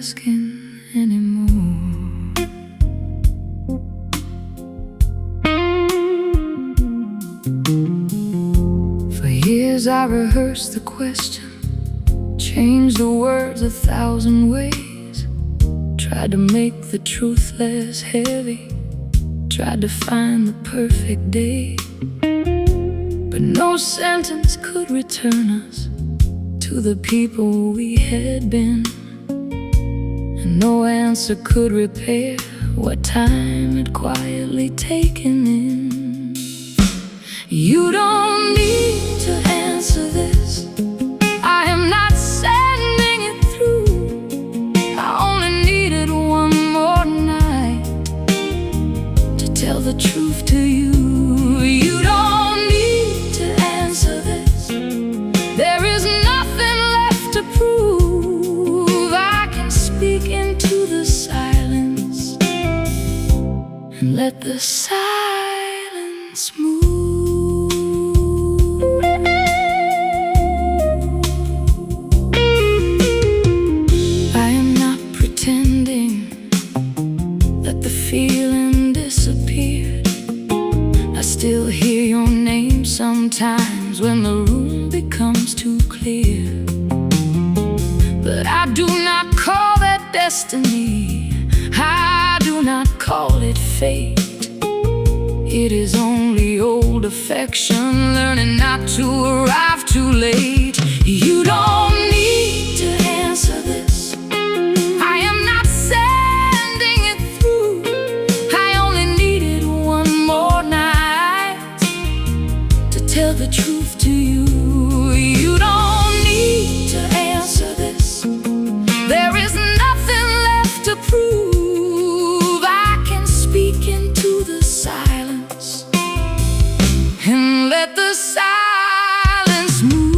asking anymore. For years I rehearsed the question, changed the words 1,000 ways, tried to make the truth less heavy, tried to find the perfect day. But no sentence could return us to the people we had been, and no answer could repair what time had quietly taken in. You don't need to answer this, I am not sending it through. I only needed one more night to tell the truth to you. You don't need to answer this, there is nothing left to prove. I can speak into the silence and let the silence move. I am not pretending that the feeling disappeared. I still hear your name sometimes when the room becomes too clear. But I do not call that destiny, I do not call it fate. It is only old affection learning not to arrive too late. You don't need to answer this, I am not sending it through. I only needed one more night to tell the truth to you. You don't need to answer this, there is nothing left to prove. I can speak into the silence and let the silence move.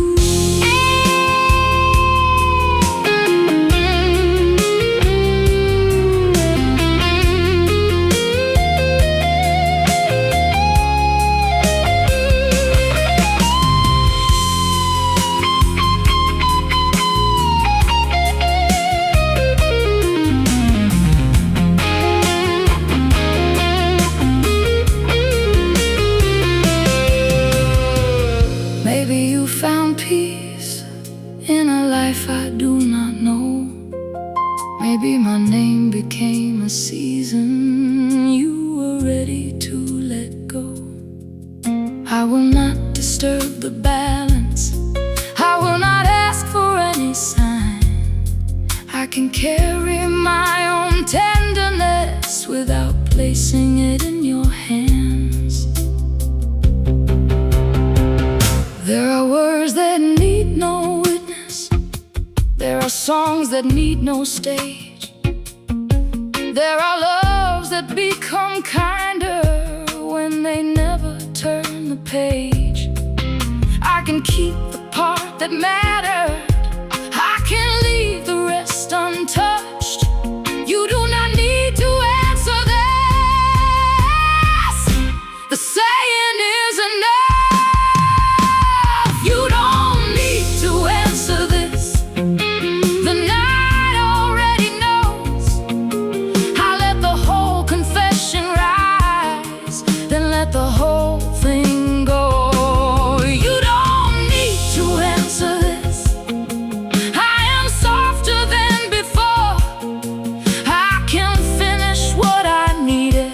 Maybe you found peace in a life I do not know. Maybe my name became a season you were ready to let go. I will not disturb the balance, I will not ask for any sign. I can carry my own tenderness without placing it in your hands. There are words that need no witness, there are songs that need no stage, there are loves that become kinder when they never turn the page. I can keep the part that mattered, I can leave the rest untouched. You do not need to answer this, the saying is enough. You don't need to answer this, the night already knows. I let the whole confession rise, then let the whole thing go. You don't need to answer this, I am softer than before. I can finish what I needed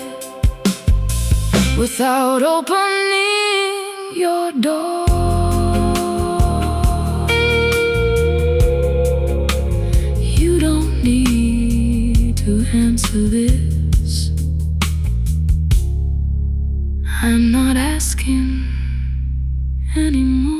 without opening your door. You don't need to answer this, I'm not asking anymore.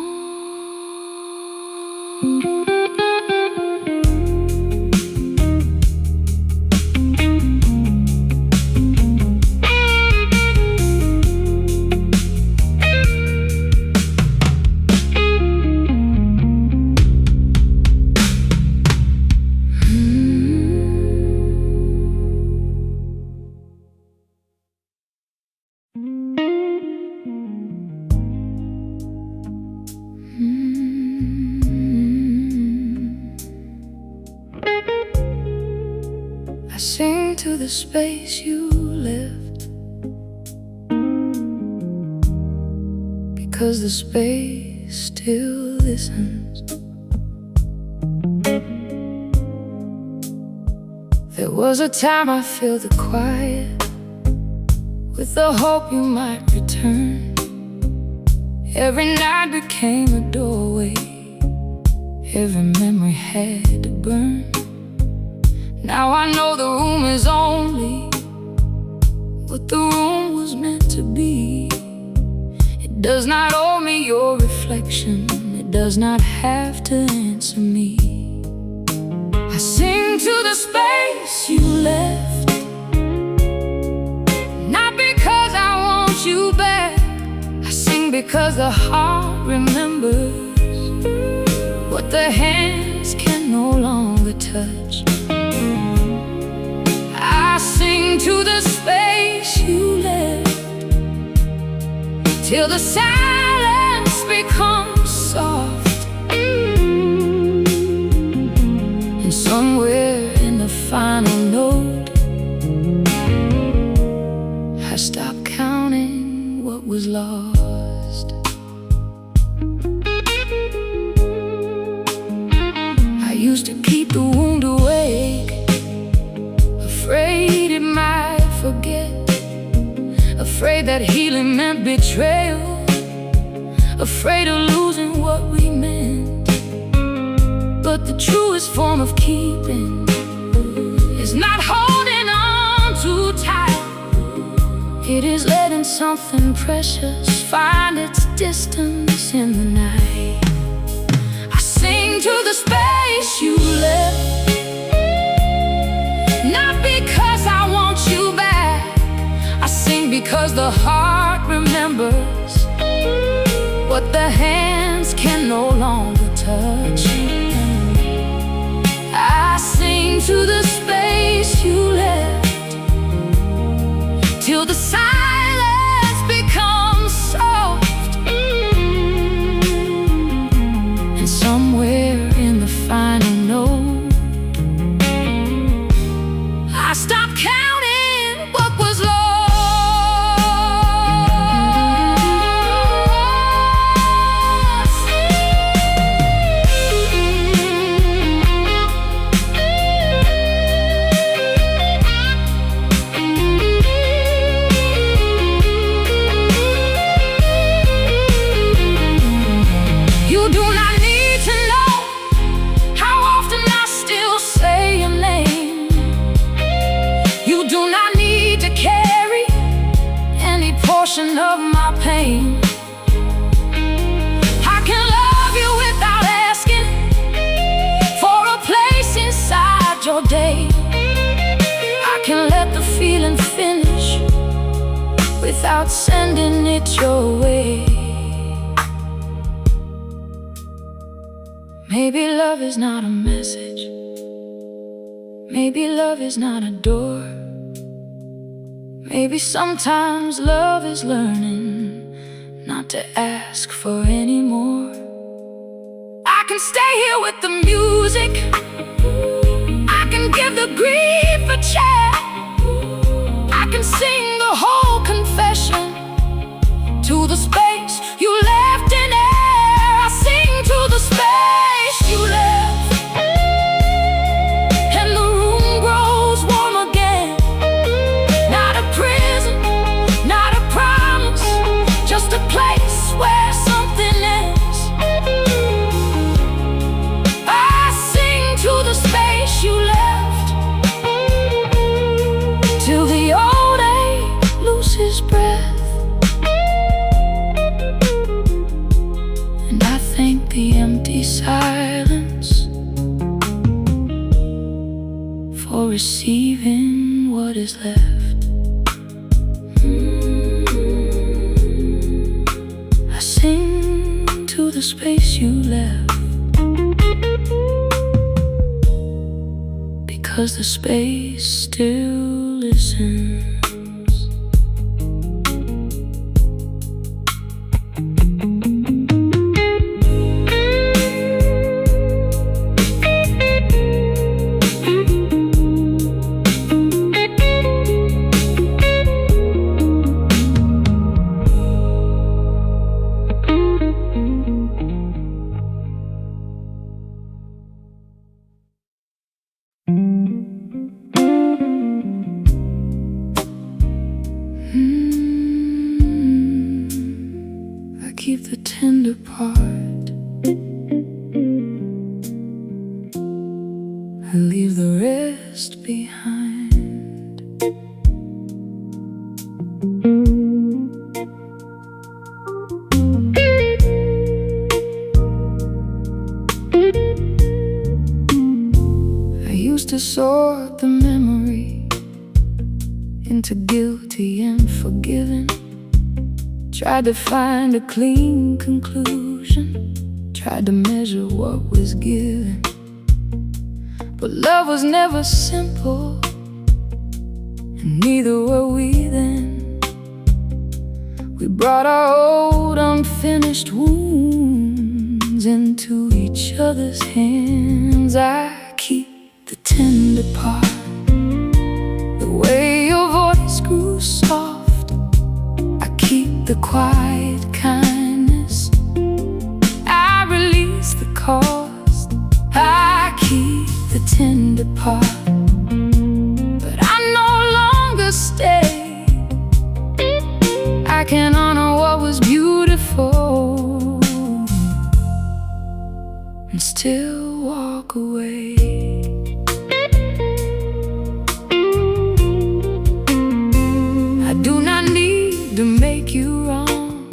sing to the space you left, because the space still listens. There was a time I filled the quiet with the hope you might return. Every night became a doorway, every memory had to burn. Now I know the room is only what the room was meant to be. It does not owe me your reflection, it does not have to answer me. I sing to the space you left, not because I want you back. I sing because the heart remembers what the hands can no longer touch. I sing to the space you left, till the silence becomes soft. And somewhere in the final note, I stopped counting what was lost. I used to keep the wound awake, afraid it might forget, afraid that healing meant betrayal, afraid of losing what we meant. But the truest form of keeping is not holding on too tight. It is letting something precious find its distance in the night. I sing to the space you left, not because I want you back. I sing because the heart remembers what the hands can no longer touch. I sing to the space you left, till the silence becomes soft. And somewhere in the final note, I stopped counting what was lost. You do not need to know how often I still say your name. You do not need to carry any portion of my pain. I can love you without asking for a place inside your day. I can let the feeling finish without sending it your way. Maybe love is not a message, maybe love is not a door. Maybe sometimes love is learning not to ask for any more. I can stay here with the music, I can give the grief a chat, I can sing the whole confession to the space you left in air. I sing to the space you left, and the room grows warm again. Not a prison, not a promise, just a place where something ends. I sing to the space you left, till the old ache loses breath. And I thank the empty silence for receiving what is left. I sing to the space you left, because the space still listens. keep the tender part. I leave the rest behind. I used to sort the memory into guilty and forgiven. Tried to find a clean conclusion, tried to measure what was given. But love was never simple, and neither were we then. We brought our old unfinished wounds into each other's hands. I keep the tender part, the way your voice grew soft. I keep the quiet kindness, I release the cost. I keep the tender part, but I no longer stay. I can honor what was beautiful and still walk away. I do not need to make you wrong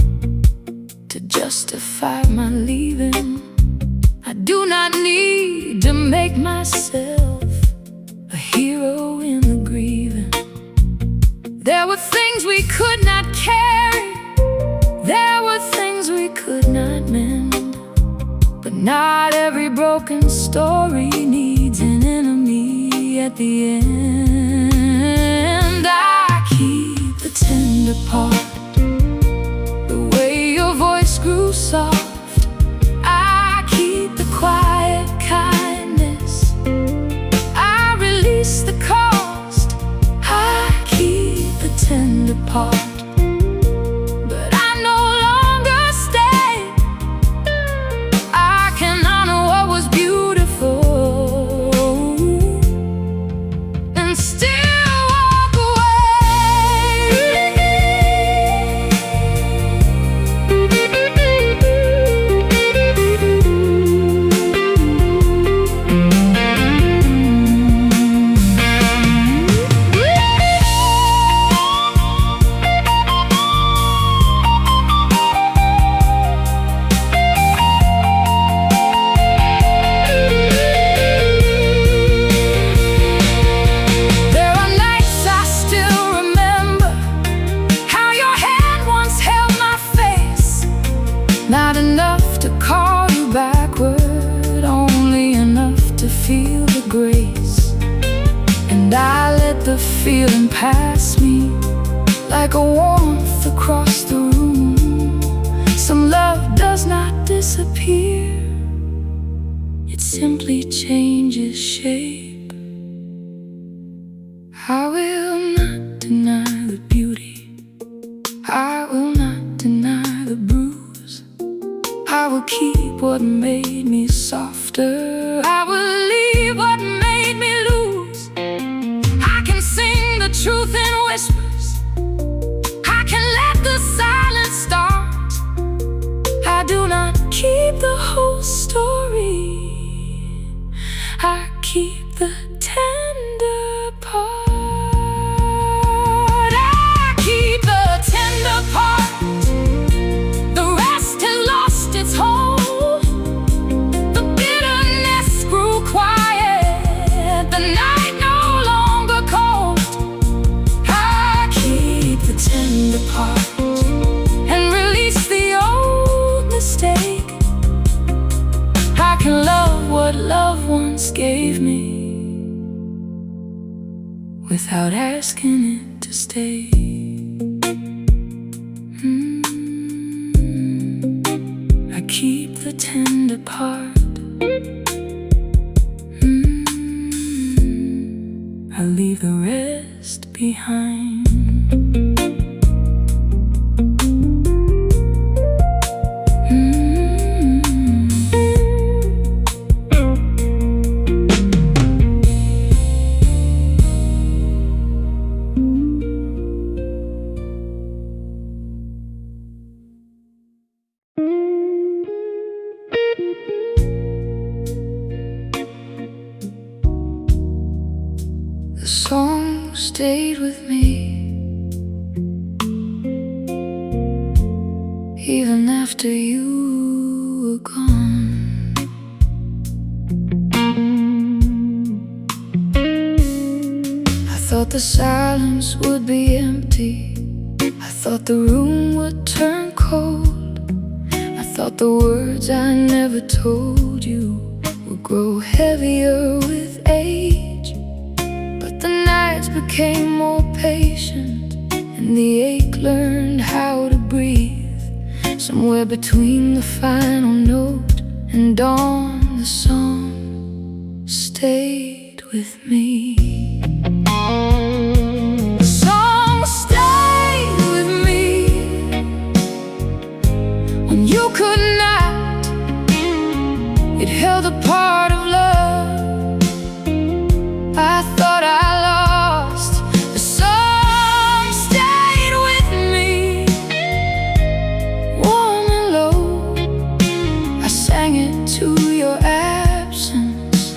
to justify my leaving. I do not need to make myself a hero in the grieving. There were things we could not carry, there were things we could not mend. But not every broken story needs an enemy at the end. I keep the tender part, the way your voice grew soft. I keep the quiet kindness, I release the cost. I keep the tender part, but I no longer stay. I can honor what was beautiful and still walk away. There are nights I still remember how your hand once held my face. Not enough to call you backward, only enough to feel the grace. And I let the feeling pass me like a warmth across the room. Some love does not disappear, it simply changes shape. I will not deny the beauty, I will not deny the bruise. I will keep what made me softer, I will leave what made me lose. I can sing the truth in whispers, I can let the silence start. I do not keep the whole story, I keep the tender part. I keep the tender part, the rest has lost its hold. The bitterness grew quiet, the night no longer cold. I keep the tender part and release the old mistake. I can love what love once gave me without asking it to stay. I keep the tender part. I leave the rest behind. The song stayed with me even after you were gone. I thought the silence would be empty. I thought the room would turn cold. I thought the words I never told you would grow heavier with age. But the nights became more patient, and the ache learned how to breathe. Somewhere between the final note and dawn, the song stayed with me. The song stayed with me when you could not. It held a part of love I thought I lost. The song stayed with me, warm and low. I sang it to your absence,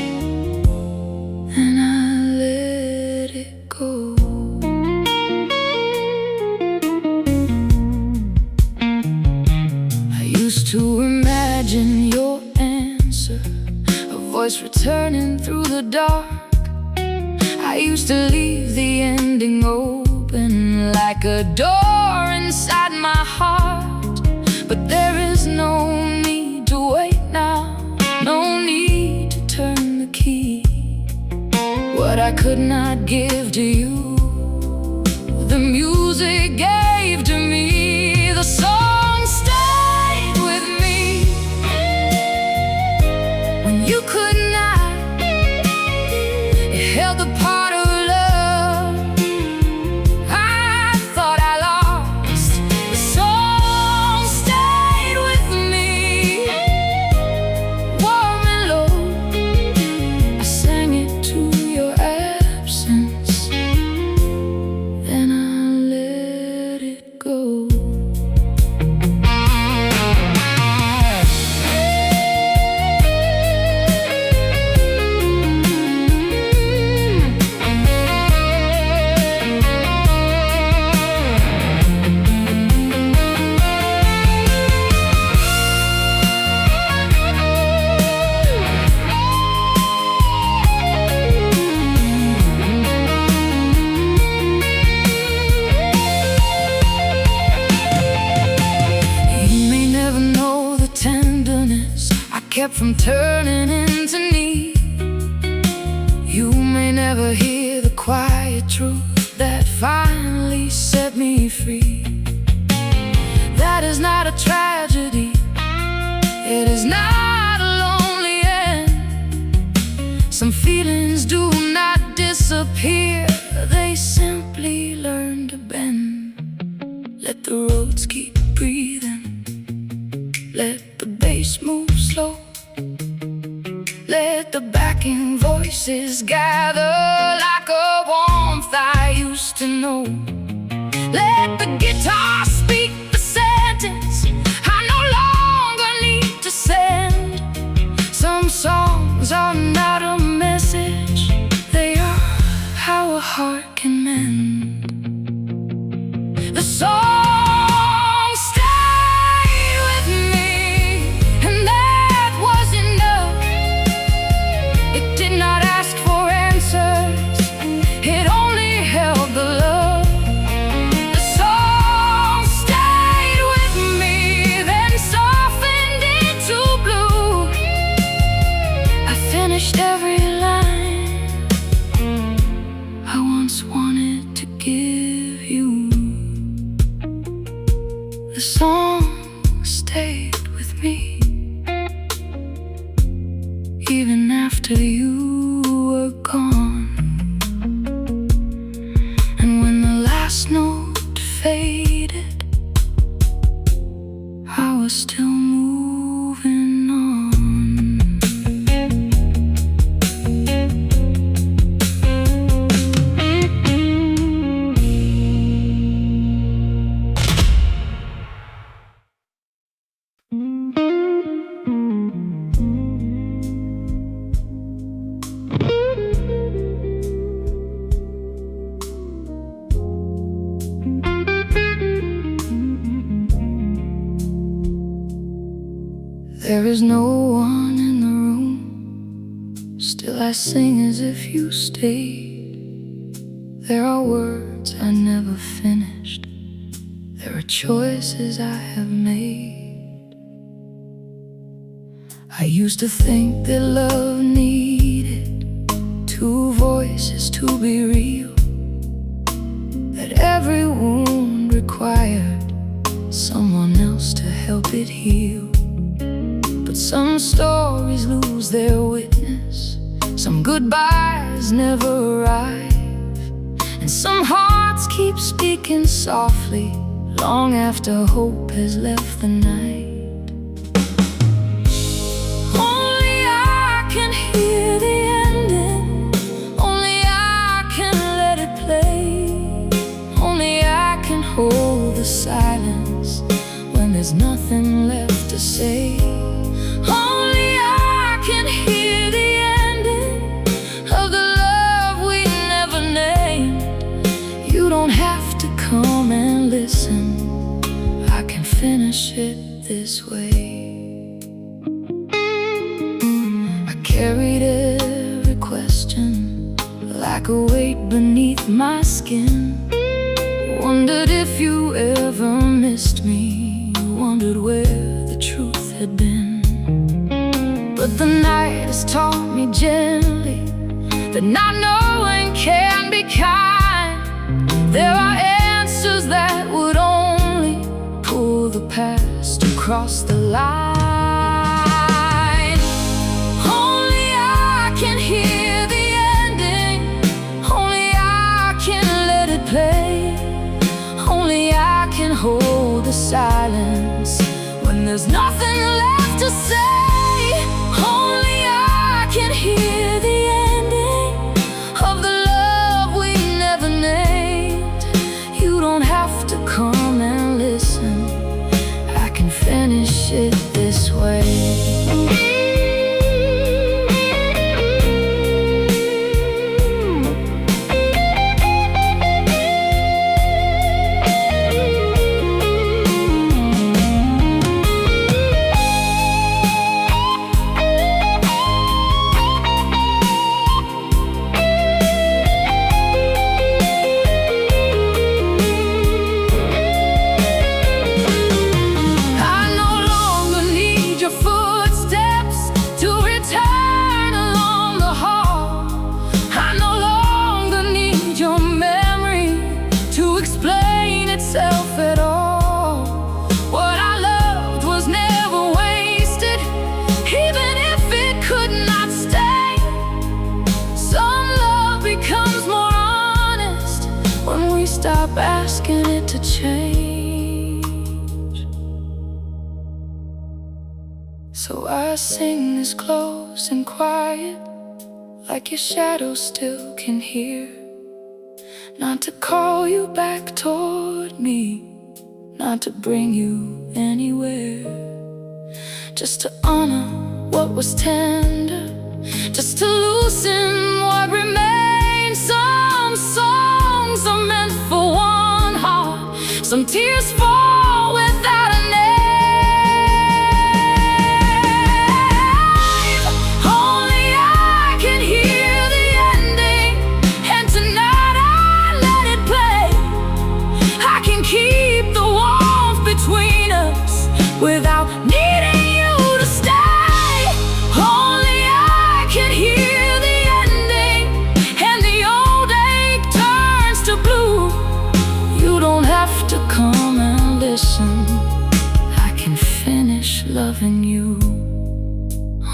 and I let it go. I used to imagine your answer, a voice returning through the dark. I used to leave the ending open like a door inside my heart. But there is no need to wait now, no need to turn the key. What I could not give to you, the music gave to me. The song stayed with me when you could not. It held the part of love I thought I lost. The song stayed with me, warm and low. I sang it to your absence, then I let it go. Kept from turning into need. You may never hear the quiet truth that finally set me free. That is not a tragedy, it is not a lonely end. Some feelings do not disappear, they simply learn to bend. Let the roads keep breathing, let the bass move slow. Let the backing voices gather like a warmth I used to know. Let the guitar speak the sentence I no longer need to send. Some songs are not a message, they are how a heart can mend. The song every line I once wanted to give you. The song stayed with me even after you were gone. And when the last note faded, I was still moving on. There is no one in the room, still I sing as if you stayed. There are words I never finished, there are choices I have made. I used to think that love needed two voices to be real, that every wound required someone else to help it heal. But some stories lose their witness, some goodbyes never arrive, and some hearts keep speaking softly long after hope has left the night. Only I can hear the ending, only I can let it play, only I can hold the silence when there's nothing left to say. Only I can hear the ending of the love we never named. You don't have to come and listen, I can finish it this way. I carried every question like a weight beneath my skin. Wondered if you ever missed me, wondered where the truth had been. But the night has taught me gently that not knowing can be kind. There are answers that would only pull the past across the line. Only I can hear the ending, only I can let it play, only I can hold the silence when there's nothing left to say. Only I can hear the ending of the love we never named. You don't have to come and listen, I can finish it this way. Stop asking it to change. So I sing this close and quiet, like your shadow still can hear. Not to call you back toward me, not to bring you anywhere, just to honor what was tender, just to loosen what remains. Some songs are meant for one heart, some tears fall without a name. Only I can hear the ending, and tonight I let it play. I can keep the walls between us without needing you to stay. Only I can hear the ending, and the old ache turns to blue. You don't have to come and listen, I can finish loving you.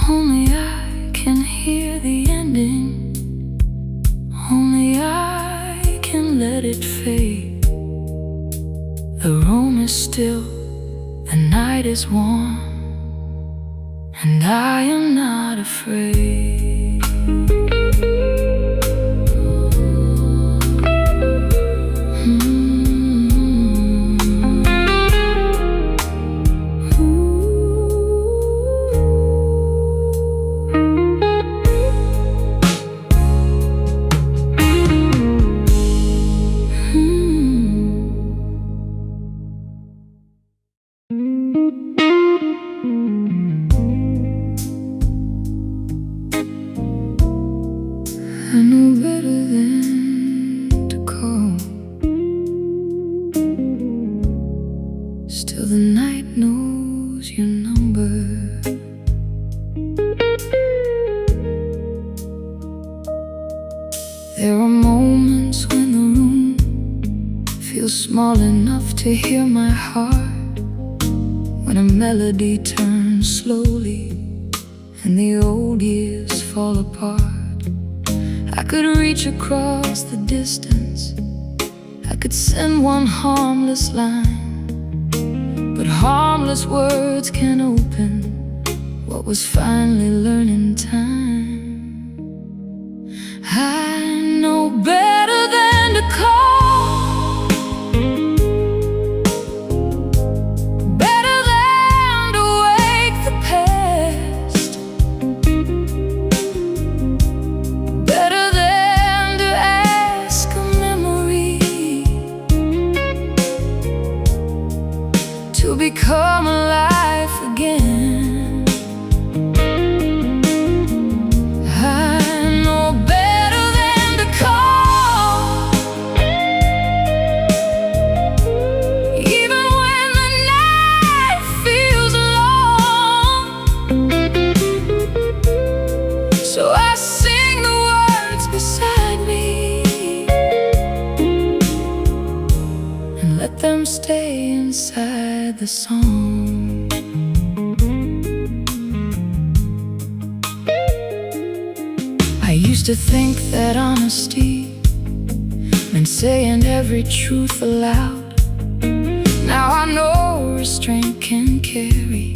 Only I can hear the ending, only I can let it fade. The room is still, the night is warm, and I am not afraid. are moments when the room feels small enough to hear my heart, when a melody turns slowly and the old years fall apart. I could reach across the distance, I could send one harmless line, but harmless words can't open what was finally learned in time. I know better than to call, better than to wake the past, better than to ask a memory to become alive again. So I sing the words beside me and let them stay inside the song. I used to think that honesty meant saying every truth aloud. Now I know restraint can carry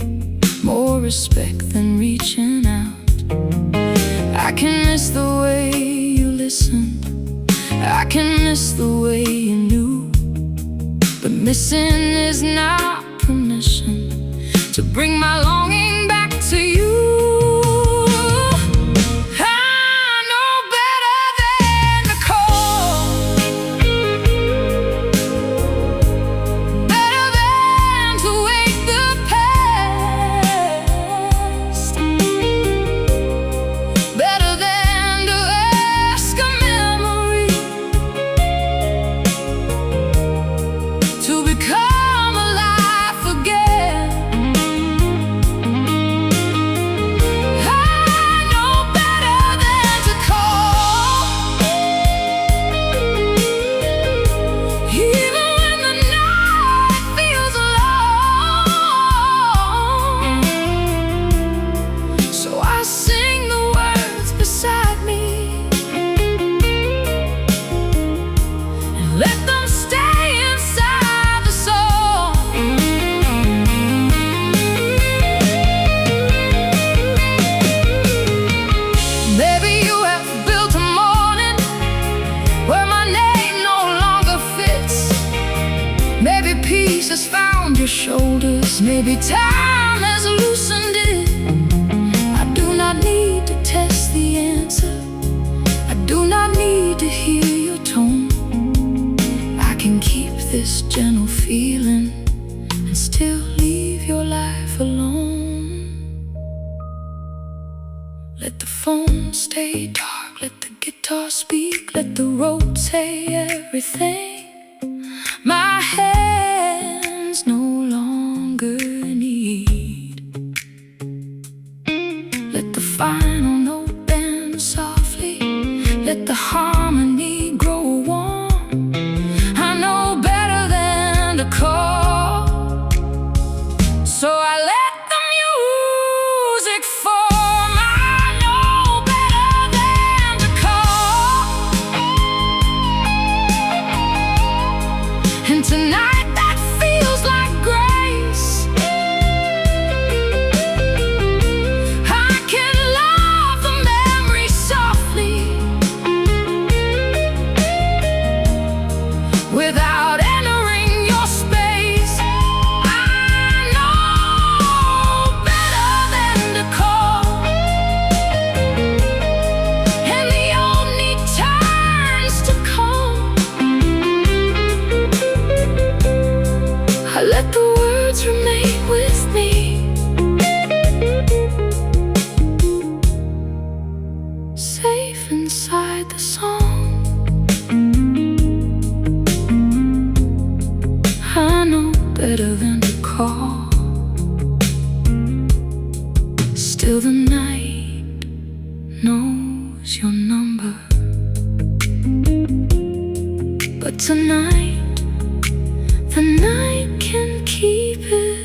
more respect than reaching out. I can miss the way you listened, I can miss the way you knew, but missing is not permission to bring my longing back to you. I know better than to call, better than to wake the past, better than to ask a memory to become alive again. I know better than to call, even when the night feels long. So I sing the words beside me and let them stay inside the song. Maybe you have built a morning where my name no longer fits. Maybe peace has found your shoulders, maybe time has loosened it. I do not need to test the answer, I do not need to hear your tone. I can keep this gentle feeling and still leave your life alone. Let the phone stay dark, let the guitar speak, let the road say everything my hands no longer need. Let the final note bend softly, let the harmony grow warm. I know better than to call, so I let the music form. I know better than to call, tonight, the night can keep it.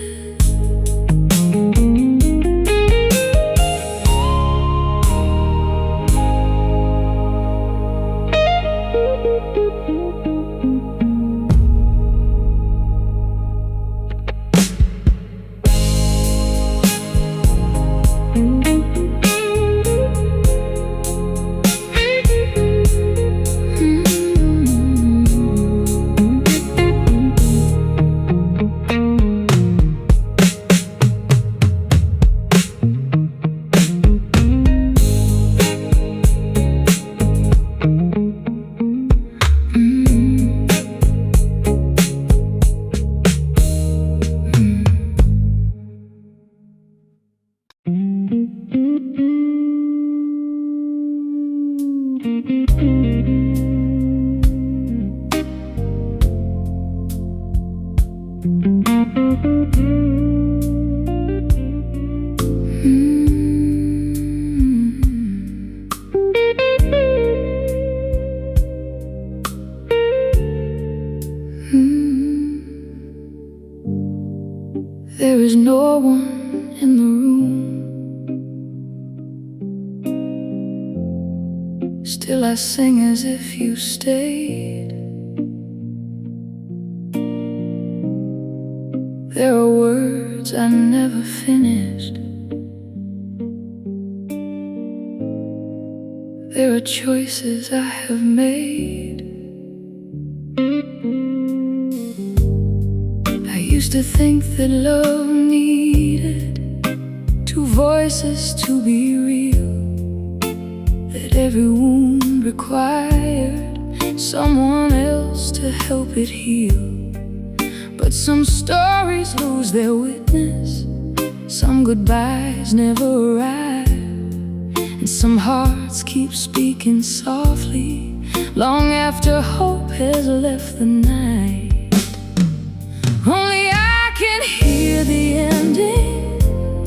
There is no one in the room. Still I sing as if you stayed. There are words I never finished. There are choices I have made. I used to think that love needed two voices to be real, that every wound required someone else to help it heal. But some stories lose their witness, some goodbyes never arrive, and some hearts keep speaking softly long after hope has left the night. Only I can hear the ending,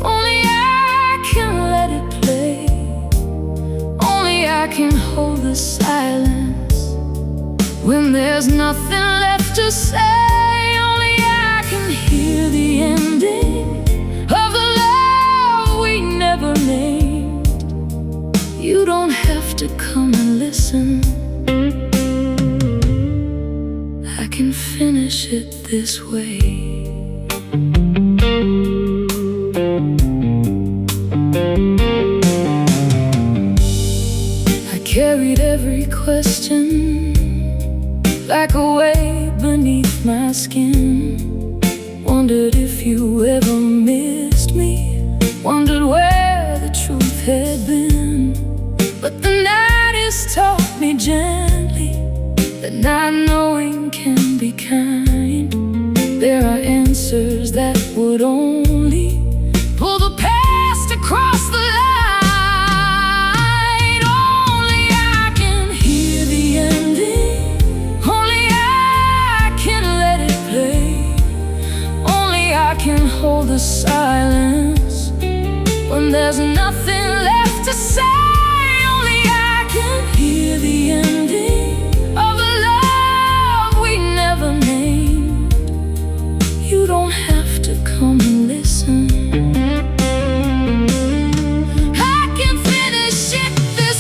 only I can let it play, only I can hold the silence when there's nothing left to say. Only I can hear the ending of the love we never named. You don't have to come and listen, I can finish it this way. I carried every question like a weight beneath my skin. Wondered if you ever missed me, wondered where the truth had been. But the night has taught me gently that not knowing can be kind. There are answers that would only pull the past across the line. Only I can hear the ending, only I can let it play, only I can hold the silence when there's nothing left to say. Only I can hear the ending of the love we never named. You don't have to come and listen, I can finish it this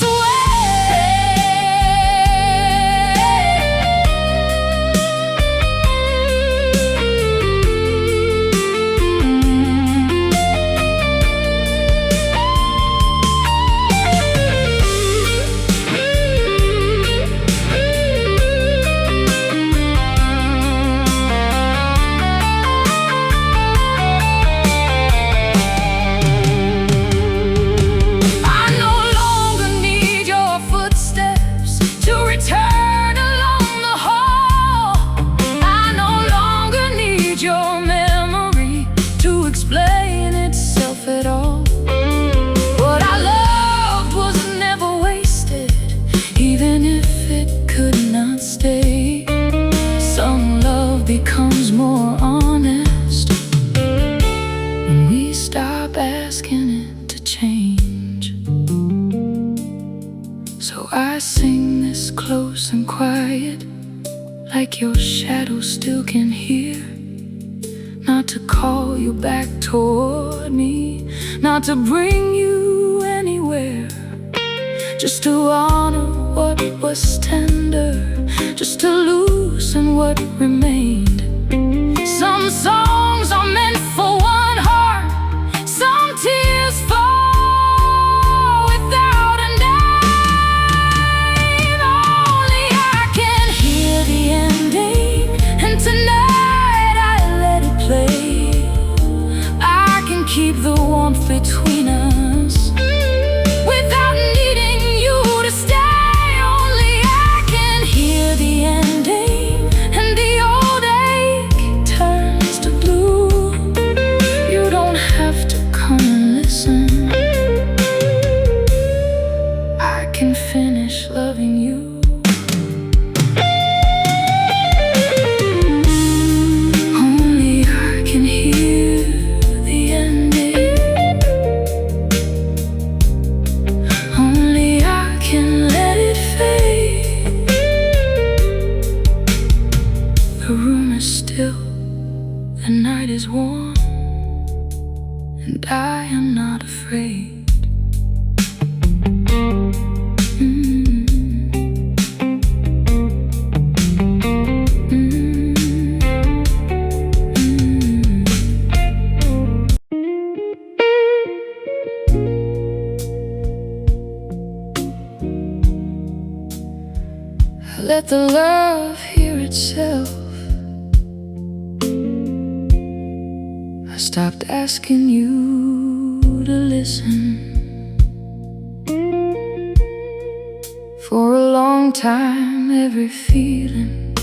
becomes more honest when we stop asking it to change. So I sing this close and quiet, like your shadow still can hear. Not to call you back toward me, not to bring you anywhere, just to honor what was tender, just to loosen what remained. Some songs are meant for one heart, some tears fall without a name. Only I can hear the ending, and tonight I let it play. I can keep the warmth between us without needing you to stay. Only I can hear the ending, and the old ache turns to blue. You don't have to come and listen. I can finish loving you. Only I can hear the ending. Only I can let it fade. The room is still, the night is warm, and I am not afraid. Let the love hear itself. I stopped asking you to listen. For a long time, every feeling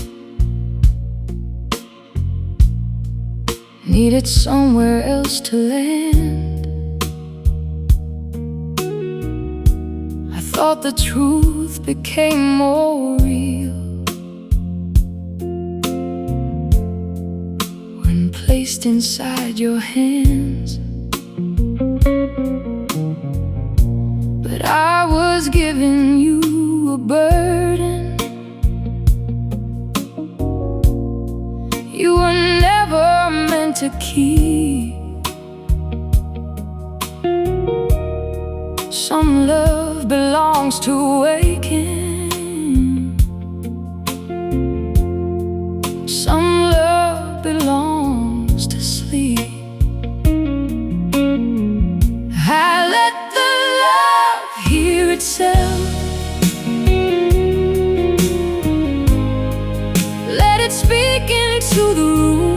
needed somewhere else to land. I thought the truth became more real when placed inside your hands. But I was giving you a burden you were never meant to keep. Some love belongs to waking, some love belongs to sleep. I let the love hear itself. Let it speak into the room.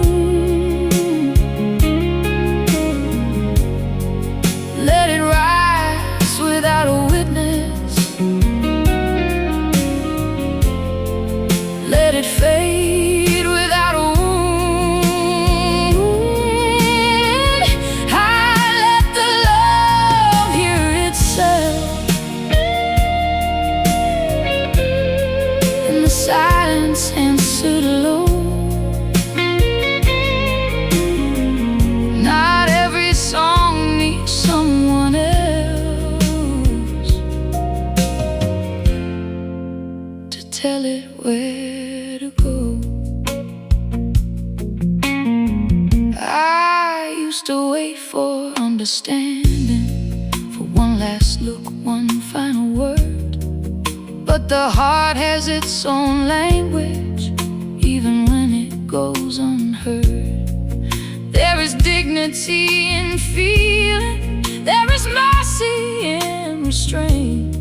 Let it rise without a witness. Let it fade without a wound. I let the love hear itself. In the silence answered alone. Not every song needs someone else to tell it where to go. I used to wait for understanding, for one last look, one final word. But the heart has its own language, even when it goes unheard. There is dignity in feeling, there is mercy in restraint.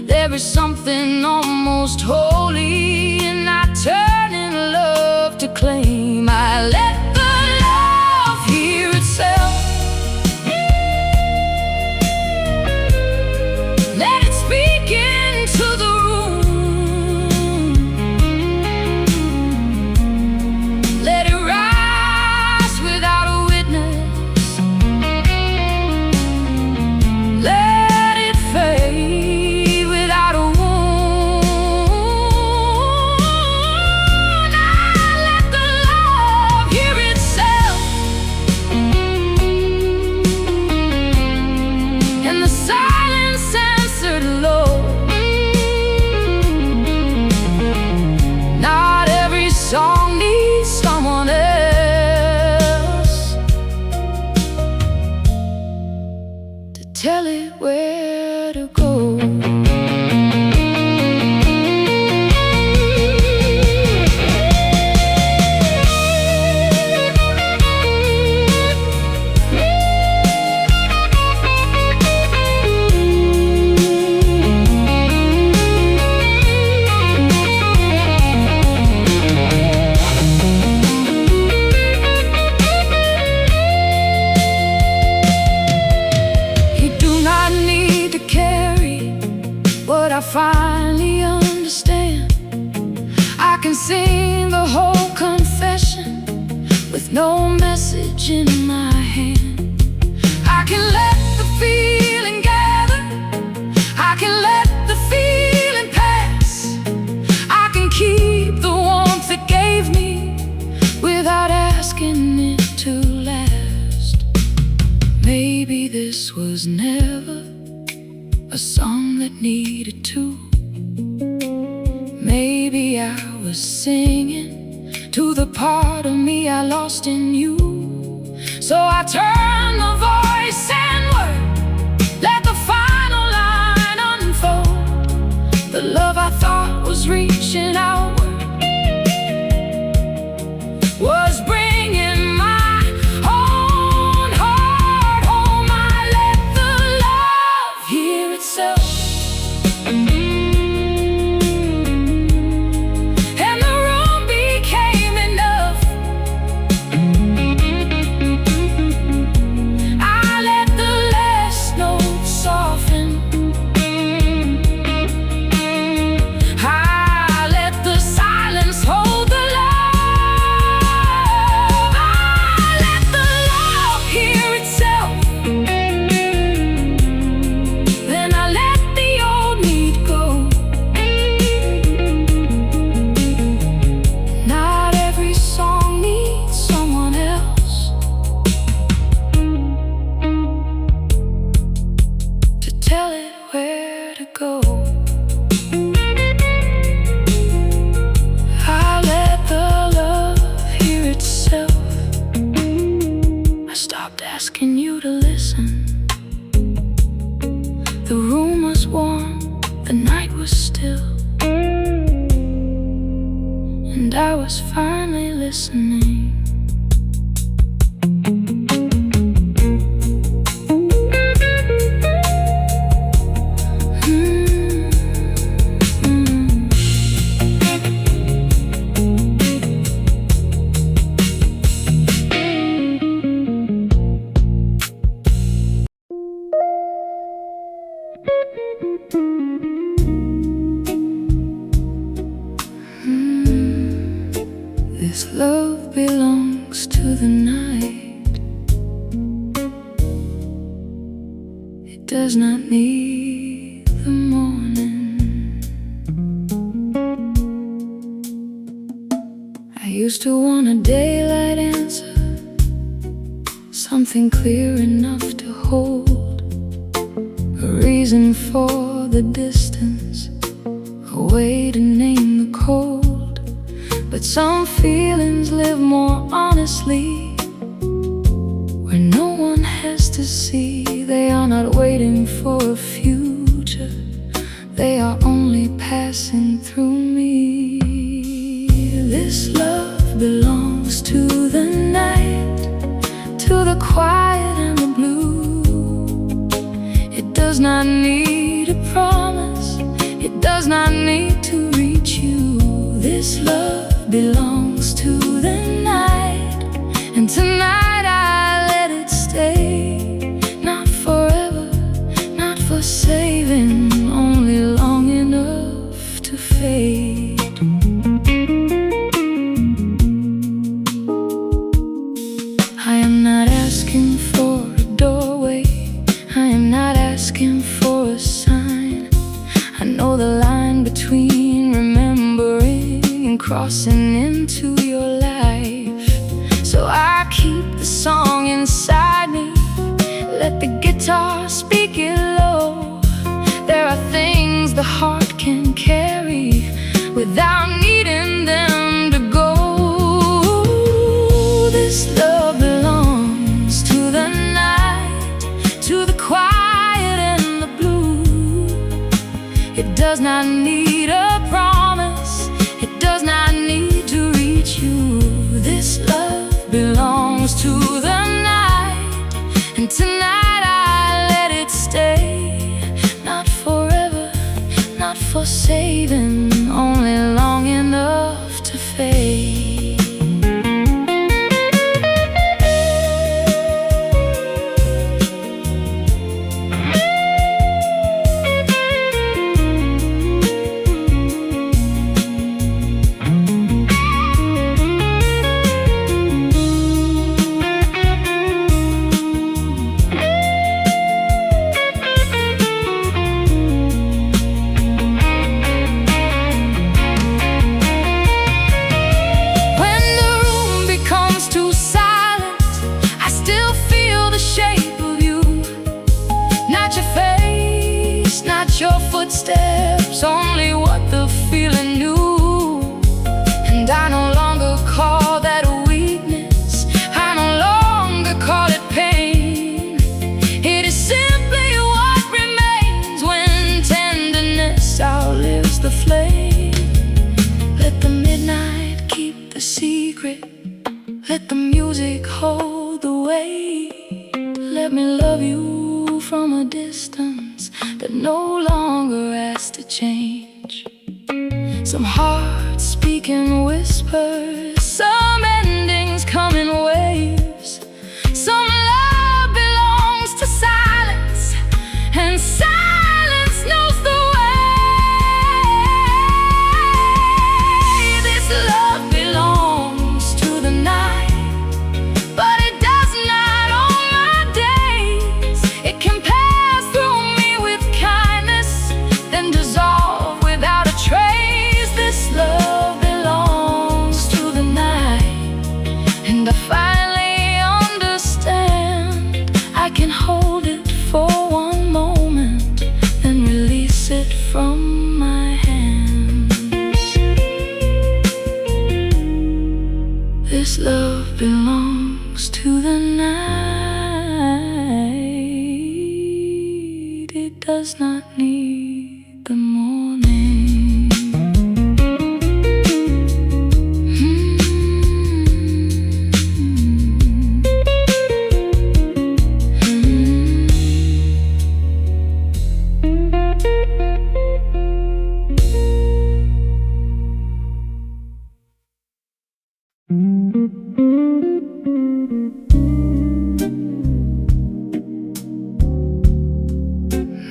There is something almost holy in not turning love to claim. I let the love hear itself. Let it speak into the room. Let it rise without a witness. Let it fade without a wound. can sing the whole confession with no message in my hand. I can let the feeling gather, I can let the feeling pass. I can keep the warmth it gave me without asking it to last. Maybe this was never a song that needed to. Maybe I was singing to the part of me I lost in you. So I turned the voice inward, let the final line unfold. The love I thought was reaching outward was bringing my own heart home. I let the love hear itself. Asking you to listen. The room was warm, the night was still, and I was finally listening. This love belongs to the night. It does not need the morning. I used to want a daylight answer, something clear enough to hold, a reason for the distance, a way to name the cold. But some feelings live more honestly, where no one has to see. They are not waiting for a future, they are only passing through me. This love belongs to the night, to the quiet and the blue. It does not need a promise, it does not need to reach you. This love belongs to the night, and tonight I let it stay. Not forever, not for saving, only long enough to fade. I am not asking for a doorway, I am not asking for a sign. I know the line between remembering and crossing into your life. So I keep the song inside me, let the guitar speak it low. There are things the heart can carry without needing them to go. This love belongs to the night, to the quiet and the blue. It does not need a promise, it does not need to reach you. This love belongs to the night, and tonight I let it stay. Not forever, not for saving, only long enough to fade. the secret. Let the music hold the way. Let me love you from a distance that no longer has to change. Some hearts speak in whispers, some endings come in waves. Some love belongs to silence, and silence knows the way. This love belongs to the night, but it does not own my days. It can pass through me with kindness, then dissolve without a trace. This love belongs to the night, and I finally understand. I can hold it for one moment, then release it from my hands. This love belongs to the night. It does not need the morning.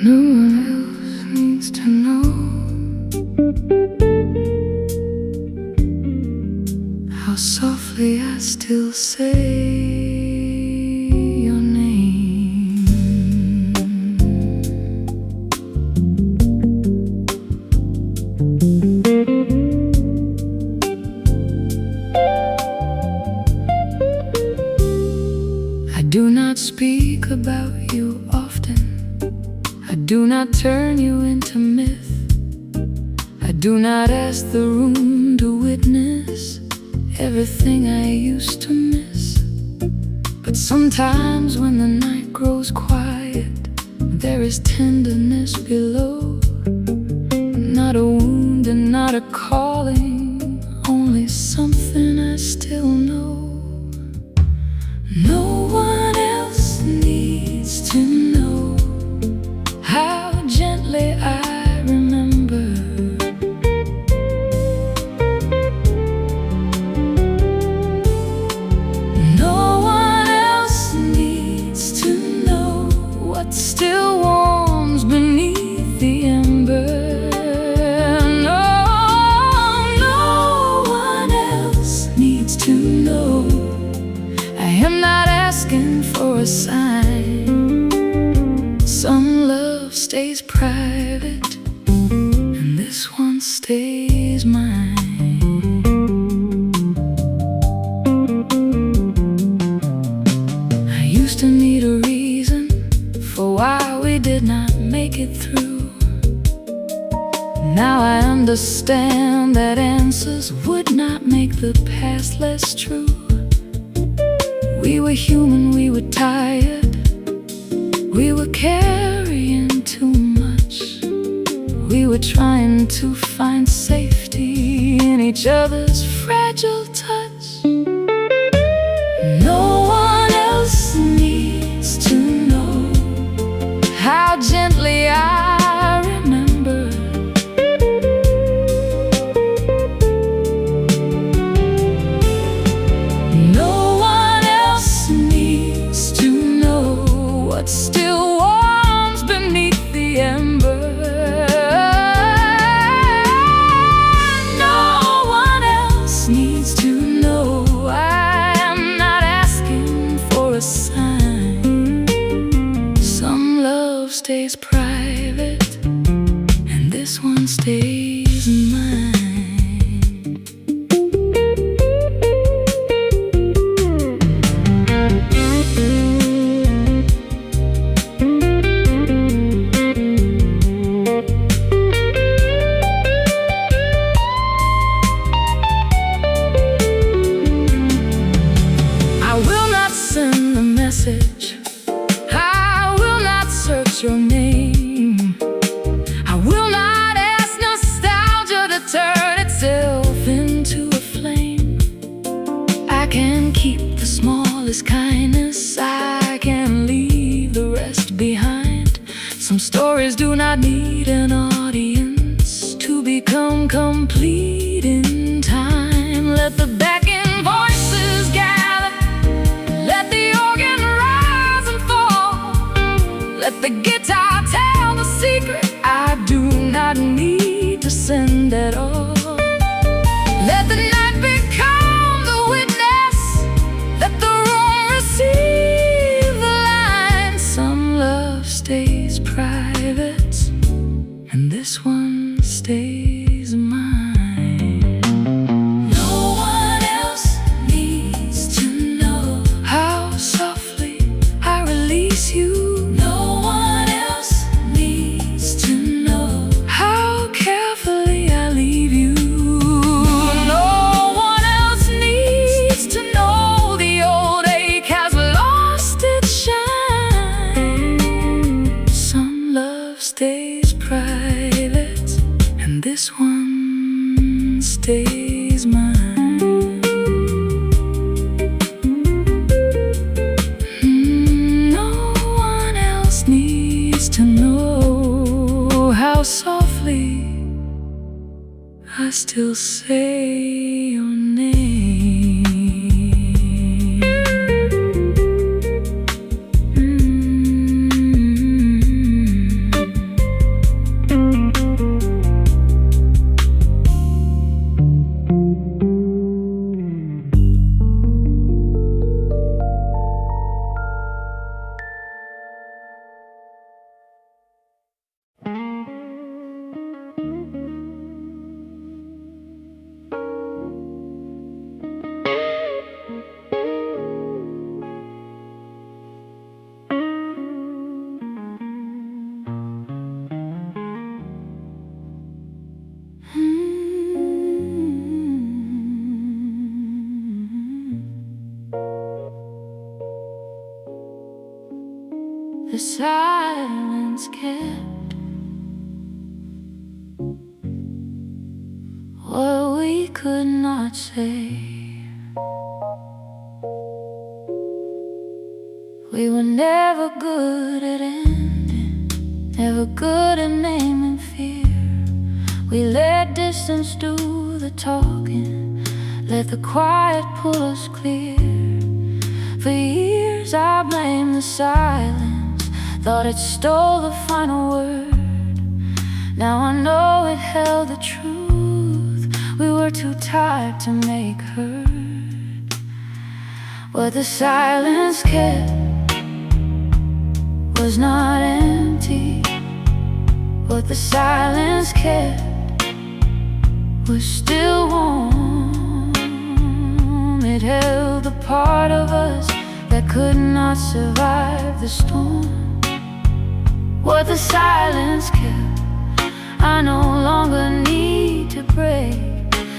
No one else needs to know how softly I still say your name. I do not speak about you often. I do not turn you into myth. I do not ask the room to witness everything I used to miss. But sometimes when the night grows quiet, there is tenderness below. Not a wound and not a calling, only something I still know. No one else needs to know how gently I remember. No one else needs to know what still warms beneath the ember. No, no one else needs to know. I am not asking for a sign. Some love stays private, and this one stays mine. I used to need a reason for why we did not make it through. Now I understand that answers would not make the past less true. We were human, we were tired, we were carrying too much. We were trying to find safety in each other's fragile touch. No one else needs to know how gently I remember. No one else needs to know what still warms beneath the ember. No one else needs to know. I am not asking for a sign. Some love stays private, and this one stays mine. I will not send a message. I will not search your name. I will not ask, nor I can keep the smallest kindness, I can leave the rest behind. Some stories do not need an audience to become complete in time. Let the backing voices gather, let the organ rise and fall, let the guitar tell the secret. I do not need to send at all. Let the night become the witness, let the room receive the line. Some love stays private, and this one stays mine. No one else needs to know how softly I release you. No one else needs to know how carefully I leave you. No one else needs to know the old ache has lost its shine. Some love stays private, and this one stays mine. No one else needs to know how softly I still say your name. The silence kept what we could not say. We were never good at ending, never good at naming fear. We let distance do the talking, let the quiet pull us clear. For years I blamed the silence, thought it stole the final word. Now I know it held the truth, we were too tired to make heard. What the silence kept was not empty. What the silence kept was still warm. It held the part of us that could not survive the storm. What the silence kept, I no longer need to break.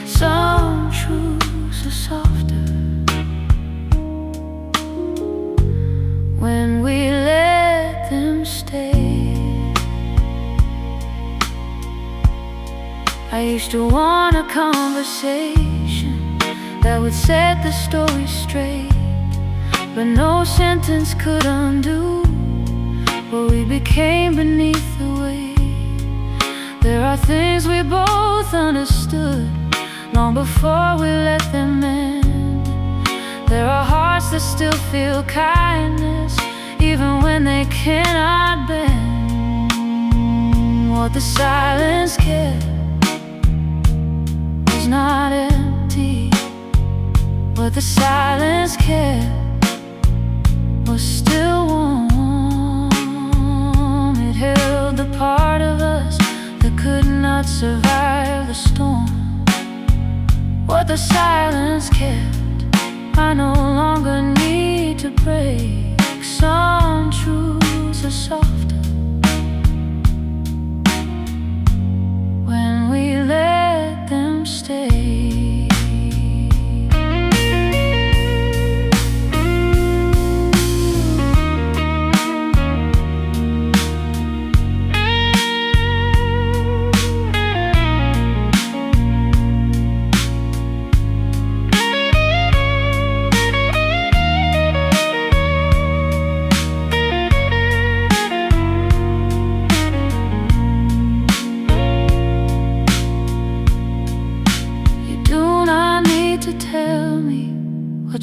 Some truths are softer when we let them stay. I used to want a conversation that would set the story straight, but no sentence could undo what we became beneath the weight. There are things we both understood long before we let them end. There are hearts that still feel kindness even when they cannot bend. What the silence kept was not empty. What the silence kept was still warm. It held the part of us that could not survive the storm. What the silence kept, I no longer need to break. Some truths are softer when we let them stay.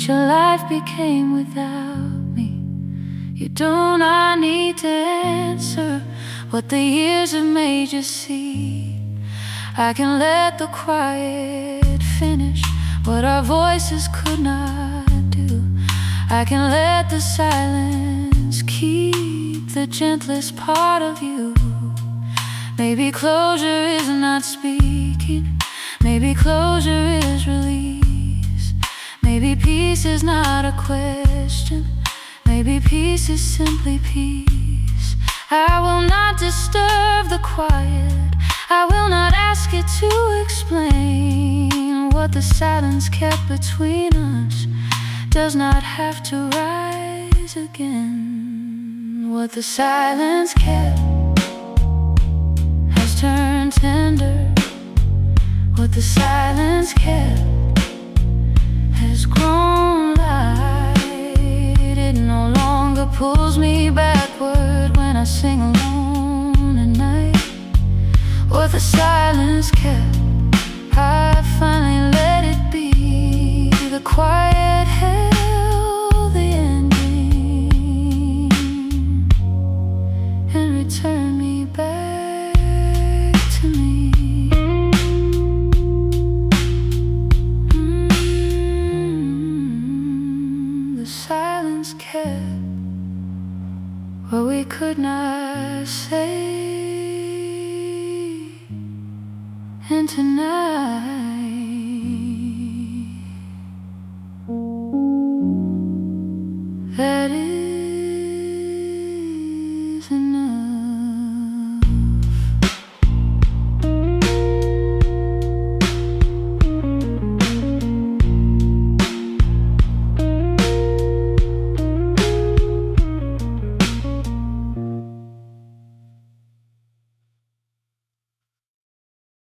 what your life became without me. You do not need to answer what the years have made you see. I can let the quiet finish what our voices could not do. I can let the silence keep the gentlest part of you. Maybe closure is not speaking. Maybe closure is release. Maybe peace is not a question. Maybe peace is simply peace. I will not disturb the quiet. I will not ask it to explain. What the silence kept between us does not have to rise again. What the silence kept has turned tender. What the silence kept has grown light. It no longer pulls me backward when I sing alone at night. What the silence kept, I finally let it be. The quiet held the ending and returned me back to me. The silence kept what we could not say. And tonight, that is